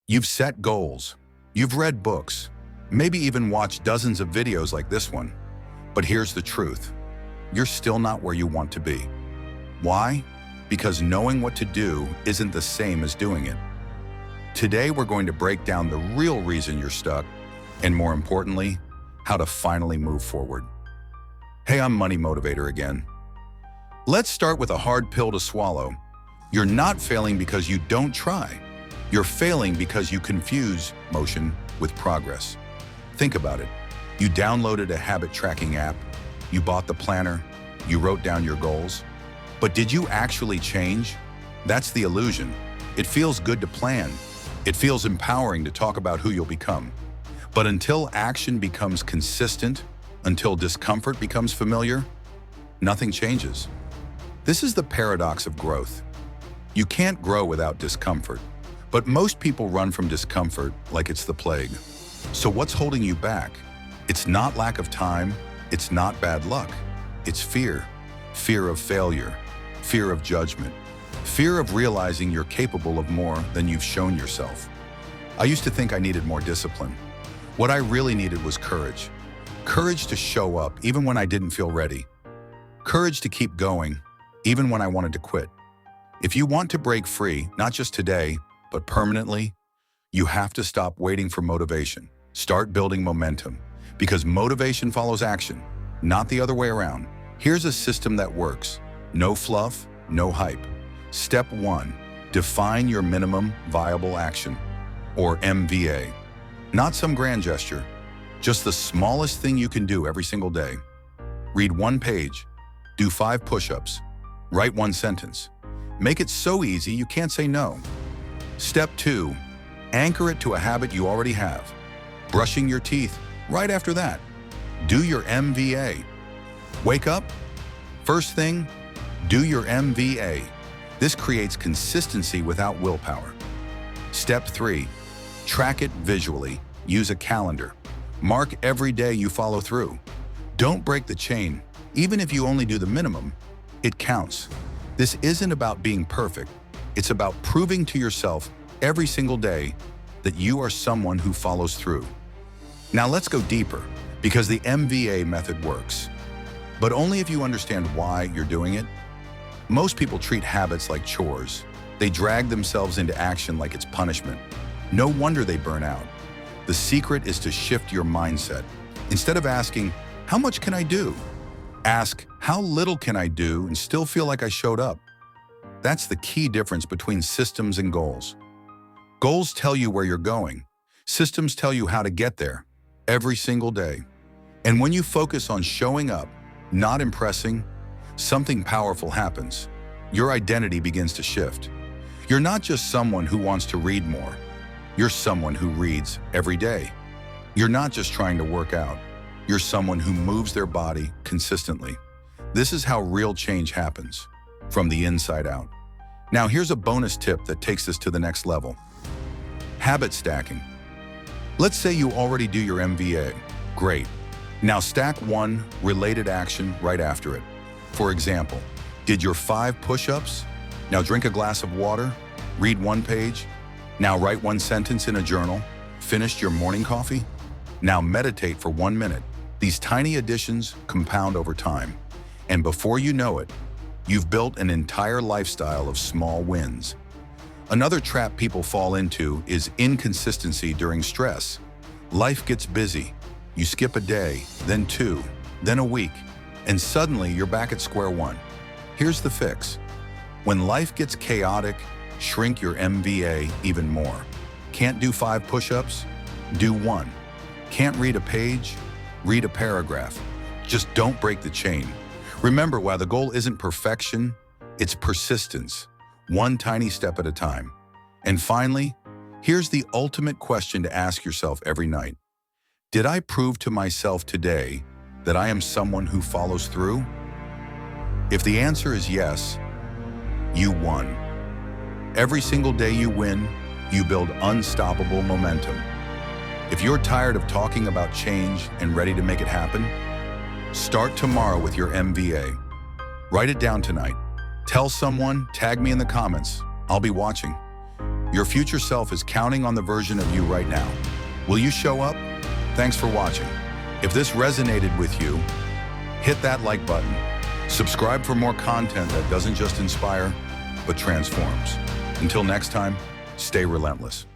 You've set goals. You've read books, maybe even watched dozens of videos like this one. But here's the truth. You're still not where you want to be. Why? Because knowing what to do isn't the same as doing it. Today, we're going to break down the real reason you're stuck, and more importantly, how to finally move forward. Hey, I'm Money Motivator again. Let's start with a hard pill to swallow. You're not failing because you don't try. You're failing because you confuse motion with progress. Think about it. You downloaded a habit tracking app, you bought the planner, you wrote down your goals. But did you actually change? That's the illusion. It feels good to plan. It feels empowering to talk about who you'll become. But until action becomes consistent, until discomfort becomes familiar, nothing changes. This is the paradox of growth. You can't grow without discomfort, but most people run from discomfort like it's the plague. So what's holding you back? It's not lack of time, it's not bad luck. It's fear. Fear of failure, fear of judgment, fear of realizing you're capable of more than you've shown yourself. I used to think I needed more discipline. What I really needed was courage. Courage to show up even when I didn't feel ready. Courage to keep going even when I wanted to quit. If you want to break free, not just today, but permanently, you have to stop waiting for motivation. Start building momentum, because motivation follows action, not the other way around. Here's a system that works. No fluff, no hype. Step 1, define your minimum viable action, or MVA. Not some grand gesture, just the smallest thing you can do every single day. Read 1 page, do 5 push-ups, write 1 sentence. Make it so easy you can't say no. Step 2, anchor it to a habit you already have. Brushing your teeth right after that. Do your MVA. Wake up, first thing, do your MVA. This creates consistency without willpower. Step 3, track it visually. Use a calendar. Mark every day you follow through. Don't break the chain. Even if you only do the minimum, it counts. This isn't about being perfect. It's about proving to yourself every single day that you are someone who follows through. Now let's go deeper, because the MVA method works. But only if you understand why you're doing it. Most people treat habits like chores. They drag themselves into action like it's punishment. No wonder they burn out. The secret is to shift your mindset. Instead of asking, how much can I do? Ask, how little can I do and still feel like I showed up? That's the key difference between systems and goals. Goals tell you where you're going. Systems tell you how to get there every single day. And when you focus on showing up, not impressing, something powerful happens. Your identity begins to shift. You're not just someone who wants to read more. You're someone who reads every day. You're not just trying to work out. You're someone who moves their body consistently. This is how real change happens, from the inside out. Now here's a bonus tip that takes this to the next level. Habit stacking. Let's say you already do your MVA. Great. Now stack 1 related action right after it. For example, did your 5 push-ups? Now drink a glass of water, read 1 page. Now write 1 sentence in a journal. Finished your morning coffee? Now meditate for 1 minute. These tiny additions compound over time. And before you know it, you've built an entire lifestyle of small wins. Another trap people fall into is inconsistency during stress. Life gets busy. You skip a day, then 2, then a week, and suddenly you're back at square one. Here's the fix. When life gets chaotic, shrink your MVA even more. Can't do 5 push-ups? Do 1. Can't read a page? Read a paragraph. Just don't break the chain. Remember, while the goal isn't perfection, it's persistence, 1 tiny step at a time. And finally, here's the ultimate question to ask yourself every night. Did I prove to myself today that I am someone who follows through? If the answer is yes, you won. Every single day you win, you build unstoppable momentum. If you're tired of talking about change and ready to make it happen, start tomorrow with your MVA. Write it down tonight. Tell someone, tag me in the comments. I'll be watching. Your future self is counting on the version of you right now. Will you show up? Thanks for watching. If this resonated with you, hit that like button. Subscribe for more content that doesn't just inspire, but transforms. Until next time, stay relentless.